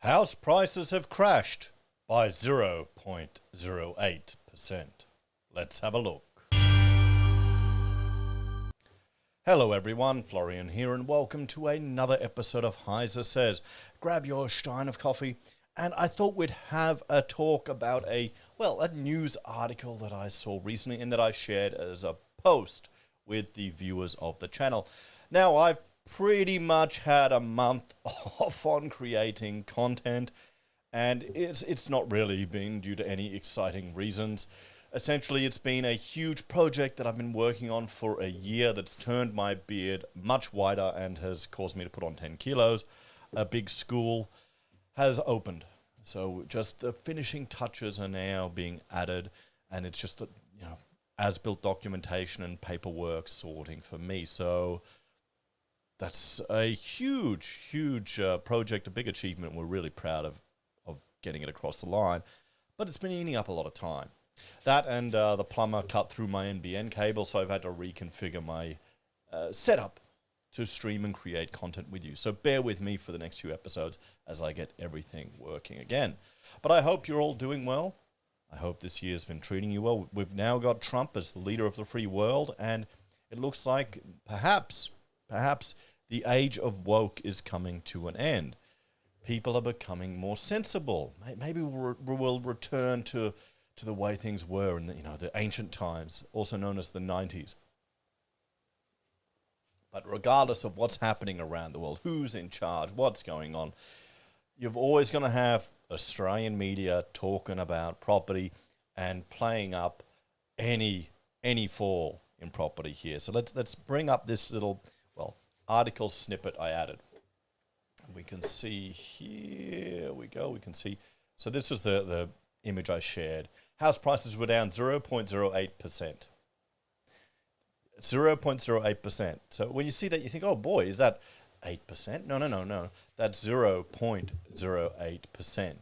House prices have crashed by 0.08%. Let's have a look. Hello everyone, Florian here, and welcome to another episode of Heiser Says. Grab your stein of coffee, and I thought we'd have a talk about a news article that I saw recently and that I shared as a post with the viewers of the channel. Now, I've pretty much had a month off on creating content, and it's not really been due to any exciting reasons. Essentially, it's been a huge project that I've been working on for a year that's turned my beard much wider and has caused me to put on 10 kilos. A big school has opened, so just the finishing touches are now being added, and it's just the as-built documentation and paperwork sorting for me. So that's a huge project, a big achievement. We're really proud of getting it across the line, but it's been eating up a lot of time. That and the plumber cut through my NBN cable, so I've had to reconfigure my setup to stream and create content with you. So bear with me for the next few episodes as I get everything working again. But I hope you're all doing well. I hope this year's been treating you well. We've now got Trump as the leader of the free world, and it looks like perhaps the age of woke is coming to an end. People are becoming more sensible. Maybe we'll return to the way things were in the ancient times, also known as the 90s. But regardless of what's happening around the world, who's in charge, what's going on, you're always going to have Australian media talking about property and playing up any fall in property here. So let's bring up this little article snippet I added. We can see here we go. We can see. So this is the image I shared. House prices were down 0.08%. 0.08%. So when you see that, you think, oh boy, is that 8%? No. That's 0.08%.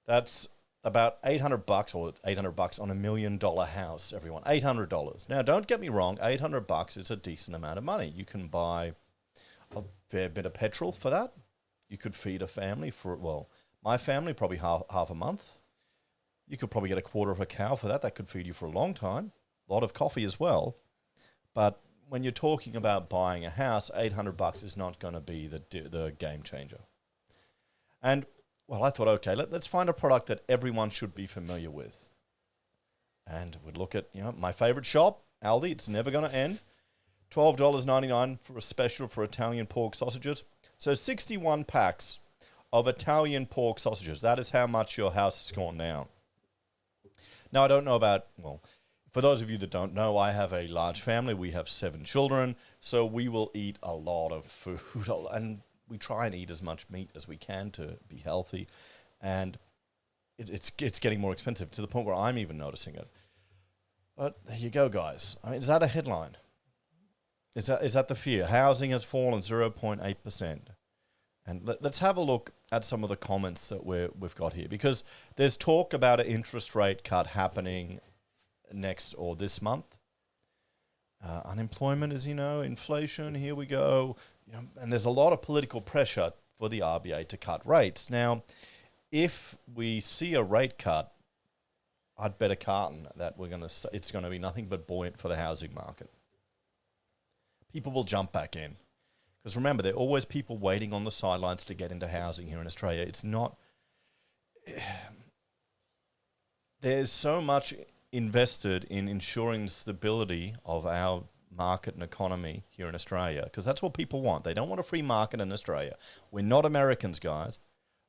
That's about $800 or $800 on $1 million house, everyone. $800. Now, don't get me wrong, $800 is a decent amount of money. You can buy a fair bit of petrol for that. You could feed a family for, my family, probably half a month. You could probably get a quarter of a cow for that. That could feed you for a long time. A lot of coffee as well. But when you're talking about buying a house, $800 is not going to be the game changer. And, I thought, okay, let's find a product that everyone should be familiar with. And we'd look at, my favorite shop, Aldi. It's never going to end. $12.99 for a special for Italian pork sausages. So 61 packs of Italian pork sausages. That is how much your house has gone down. Now, I don't know about, for those of you that don't know, I have a large family. We have 7 children, so we will eat a lot of food, and we try and eat as much meat as we can to be healthy, and it's getting more expensive to the point where I'm even noticing it. But there you go, guys. I mean, is that a headline? Is that the fear? Housing has fallen 0.8%. And let's have a look at some of the comments that we've got here, because there's talk about an interest rate cut happening next or this month. Unemployment, as you know, inflation, here we go. And there's a lot of political pressure for the RBA to cut rates. Now, if we see a rate cut, I'd bet a carton that it's going to be nothing but buoyant for the housing market. People will jump back in. Because remember, there are always people waiting on the sidelines to get into housing here in Australia. It's not... There's so much invested in ensuring the stability of our market and economy here in Australia, because that's what people want. They don't want a free market in Australia. We're not Americans, guys.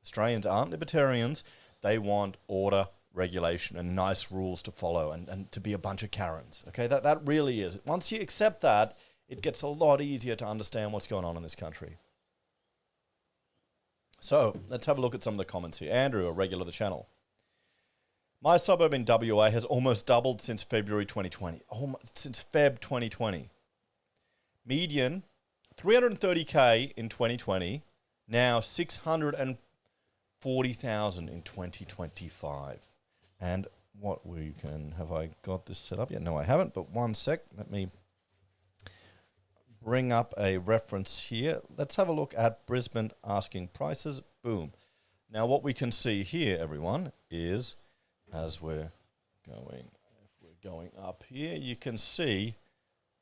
Australians aren't libertarians. They want order, regulation, and nice rules to follow, and to be a bunch of Karens. Okay, that really is. Once you accept that, it gets a lot easier to understand what's going on in this country. So let's have a look at some of the comments here. Andrew, a regular of the channel. My suburb in WA has almost doubled since February 2020. Since Feb 2020. Median, 330K in 2020. Now 640,000 in 2025. And have I got this set up yet? No, I haven't, but one sec. Let me bring up a reference here. Let's have a look at Brisbane asking prices. Boom. Now, what we can see here, everyone, is as we're going, if we're going up here, you can see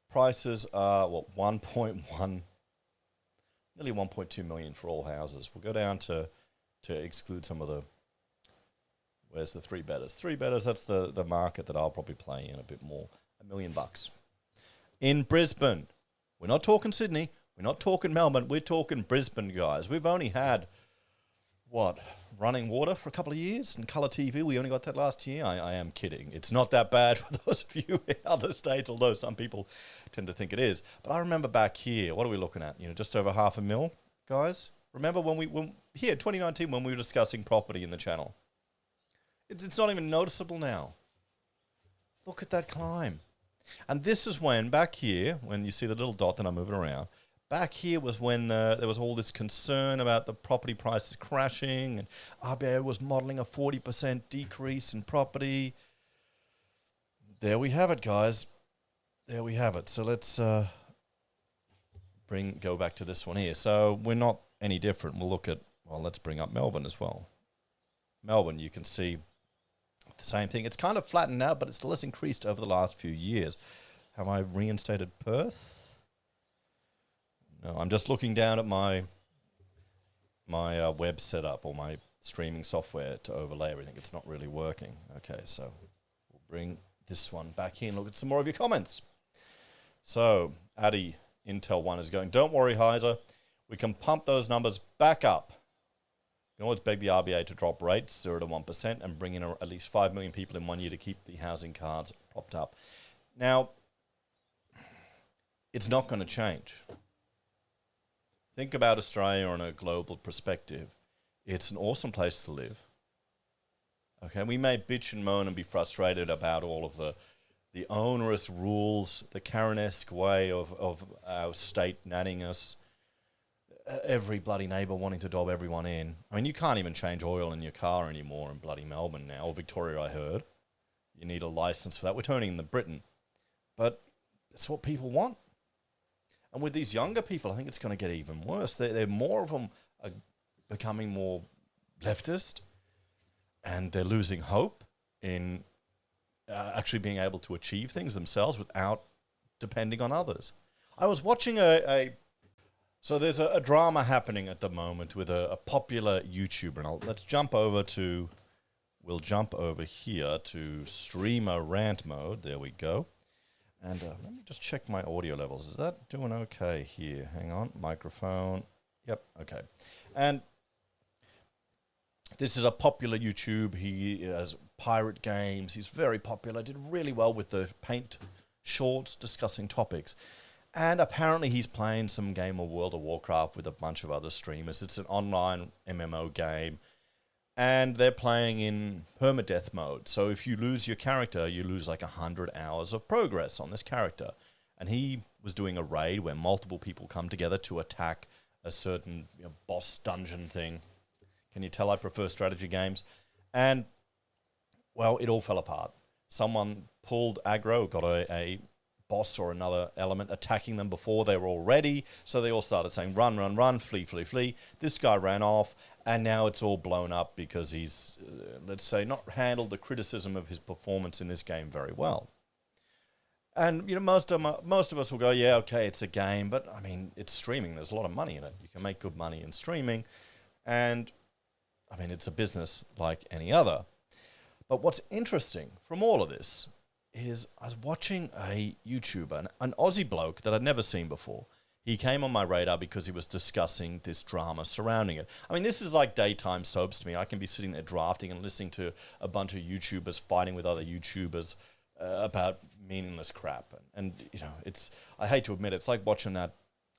prices are, what, 1.1, nearly 1.2 million for all houses. We'll go down to exclude some of the, where's the three betters? Three betters, that's the market that I'll probably play in a bit more. $1 million. In Brisbane, we're not talking Sydney, we're not talking Melbourne, we're talking Brisbane, guys. We've only had, what, running water for a couple of years, and colour TV, we only got that last year. I am kidding. It's not that bad for those of you in other states, although some people tend to think it is. But I remember back here, what are we looking at? Just over $500,000, guys. Remember when here, 2019, when we were discussing property in the channel? It's not even noticeable now. Look at that climb. And this is when, back here, when you see the little dot that I'm moving around, back here was when there was all this concern about the property prices crashing, and RBA was modelling a 40% decrease in property. There we have it, guys. There we have it. So let's go back to this one here. So we're not any different. We'll look at, well, let's bring up Melbourne as well. Melbourne, you can see the same thing. It's kind of flattened out, but it still has increased over the last few years. Have I reinstated Perth? No, I'm just looking down at my web setup or my streaming software to overlay everything. It's not really working. Okay, so we'll bring this one back in. Look at some more of your comments. So, Addy, Intel 1 is going, don't worry, Heiser. We can pump those numbers back up. You can always beg the RBA to drop rates 0 to 1% and bring in at least 5 million people in 1 year to keep the housing cards propped up. Now, it's not going to change. Think about Australia on a global perspective. It's an awesome place to live. Okay, we may bitch and moan and be frustrated about all of the onerous rules, the Karen-esque way of our state nanning us, every bloody neighbour wanting to dob everyone in. I mean, you can't even change oil in your car anymore in bloody Melbourne now, or Victoria, I heard. You need a licence for that. We're turning into Britain. But that's what people want. And with these younger people, I think it's going to get even worse. They're more of them are becoming more leftist, and they're losing hope in actually being able to achieve things themselves without depending on others. I was watching so there's a drama happening at the moment with a popular YouTuber, and let's jump over to, we'll jump over here to streamer rant mode. There we go. And let me just check my audio levels. Is that doing okay here? Hang on, microphone. Yep, okay. And this is a popular YouTube. He has pirate games. He's very popular. Did really well with the paint shorts discussing topics. And apparently he's playing some game of World of Warcraft with a bunch of other streamers. It's an online MMO game. And they're playing in permadeath mode. So if you lose your character, you lose like 100 hours of progress on this character. And he was doing a raid where multiple people come together to attack a certain boss dungeon thing. Can you tell I prefer strategy games? And, well, it all fell apart. Someone pulled aggro, got a boss or another element attacking them before they were all ready. So they all started saying, run, run, run, flee, flee, flee. This guy ran off, and now it's all blown up because he's, let's say, not handled the criticism of his performance in this game very well. And, most of us will go, yeah, okay, it's a game, but, I mean, it's streaming. There's a lot of money in it. You can make good money in streaming, and, I mean, it's a business like any other. But what's interesting from all of this is I was watching a YouTuber, an Aussie bloke that I'd never seen before. He came on my radar because he was discussing this drama surrounding it. I mean, this is like daytime soaps to me. I can be sitting there drafting and listening to a bunch of YouTubers fighting with other YouTubers about meaningless crap. And it's, I hate to admit, it's like watching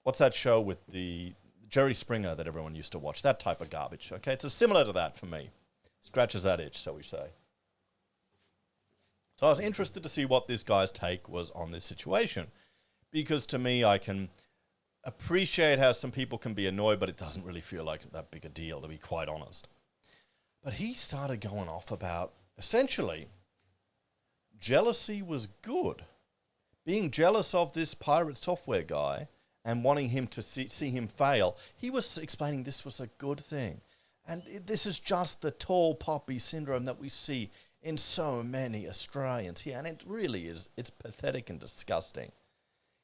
what's that show with the Jerry Springer that everyone used to watch? That type of garbage, okay? It's similar to that for me. Scratches that itch, so we say. So I was interested to see what this guy's take was on this situation. Because to me, I can appreciate how some people can be annoyed, but it doesn't really feel like that big a deal, to be quite honest. But he started going off about, essentially, jealousy was good. Being jealous of this pirate software guy and wanting him to see him fail, he was explaining this was a good thing. And this is just the tall poppy syndrome that we see in so many Australians here. And it really is, it's pathetic and disgusting.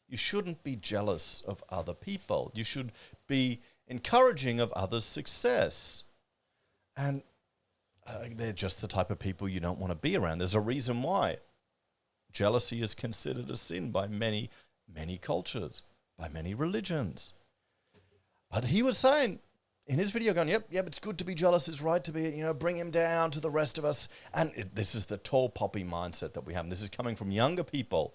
You shouldn't be jealous of other people. You should be encouraging of others' success. And they're just the type of people you don't want to be around. There's a reason why. Jealousy is considered a sin by many, many cultures, by many religions. But he was saying in his video, going, yep, it's good to be jealous. It's right to be, bring him down to the rest of us. And this is the tall poppy mindset that we have. And this is coming from younger people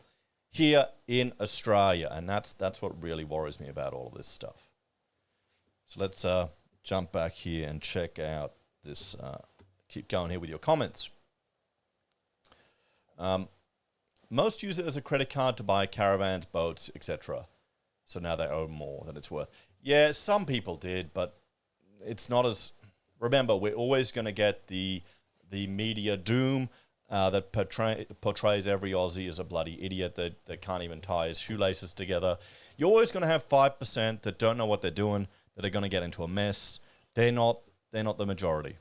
here in Australia. And that's what really worries me about all of this stuff. So let's jump back here and check out this. Keep going here with your comments. Most use it as a credit card to buy caravans, boats, etc. So now they owe more than it's worth. Yeah, some people did, but it's not as... Remember, we're always going to get the media doom that portrays every Aussie as a bloody idiot that can't even tie his shoelaces together. You're always going to have 5% that don't know what they're doing, that are going to get into a mess. They're not the majority.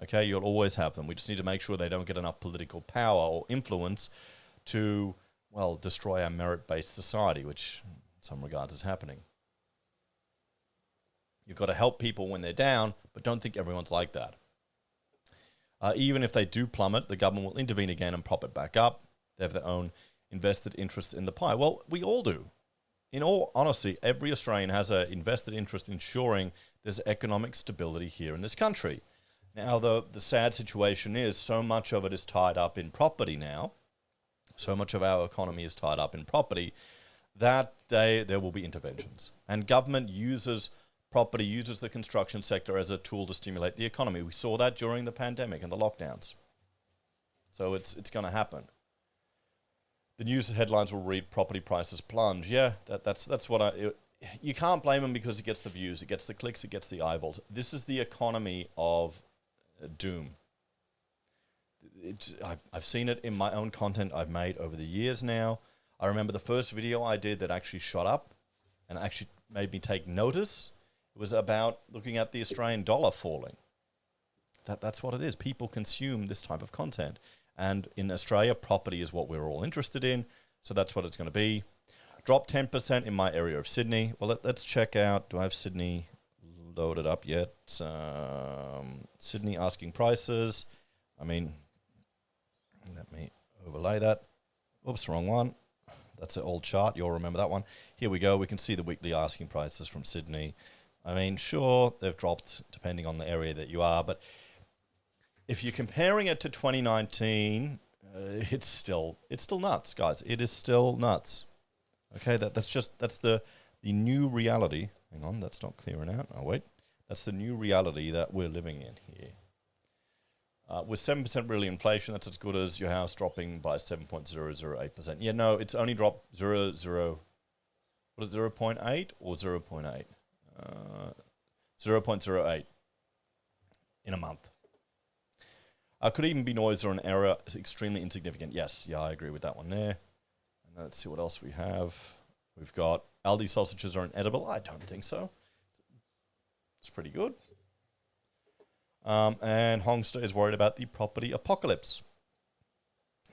Okay, you'll always have them. We just need to make sure they don't get enough political power or influence to, well, destroy our merit-based society, which in some regards is happening. You've got to help people when they're down, but don't think everyone's like that. Even if they do plummet, the government will intervene again and prop it back up. They have their own invested interest in the pie. Well, we all do. In all honesty, every Australian has an invested interest in ensuring there's economic stability here in this country. Now, the sad situation is so much of it is tied up in property now. So much of our economy is tied up in property that there will be interventions. And government uses property, uses the construction sector as a tool to stimulate the economy. We saw that during the pandemic and the lockdowns. So it's going to happen. The news headlines will read property prices plunge. Yeah, that's what you can't blame them because it gets the views, it gets the clicks, it gets the eyeballs. This is the economy of doom. I've seen it in my own content I've made over the years now. I remember the first video I did that actually shot up and actually made me take notice. It was about looking at the Australian dollar falling. That's what it is. People consume this type of content. And in Australia, property is what we're all interested in. So that's what it's going to be. Drop 10% in my area of Sydney. Well, let's check out. Do I have Sydney loaded up yet? Sydney asking prices. I mean, let me overlay that. Oops, wrong one. That's an old chart. You'll remember that one. Here we go. We can see the weekly asking prices from Sydney. I mean, sure, they've dropped depending on the area that you are, but if you're comparing it to 2019, it's still nuts, guys. It is still nuts. Okay, that's the new reality. Hang on, that's not clearing out. Oh, wait. That's the new reality that we're living in here. With 7% really inflation, that's as good as your house dropping by 7.008%. Yeah, no, it's only dropped 0.8 or 0.8? 0.08 in a month. Could even be noise or an error. It's extremely insignificant. Yes, yeah, I agree with that one there. And let's see what else we have. We've got Aldi sausages are inedible. I don't think so. It's pretty good. And Hongster is worried about the property apocalypse.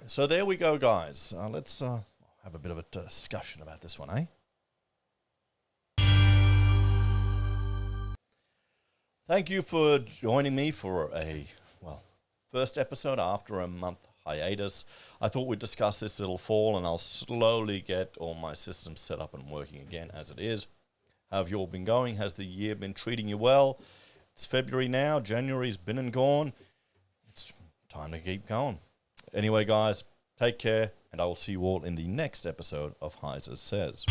So there we go, guys. Let's have a bit of a discussion about this one, eh? Thank you for joining me for a, first episode after a month hiatus. I thought we'd discuss this little fall and I'll slowly get all my systems set up and working again as it is. How have you all been going? Has the year been treating you well? It's February now. January's been and gone. It's time to keep going. Anyway, guys, take care and I will see you all in the next episode of Heiser Says.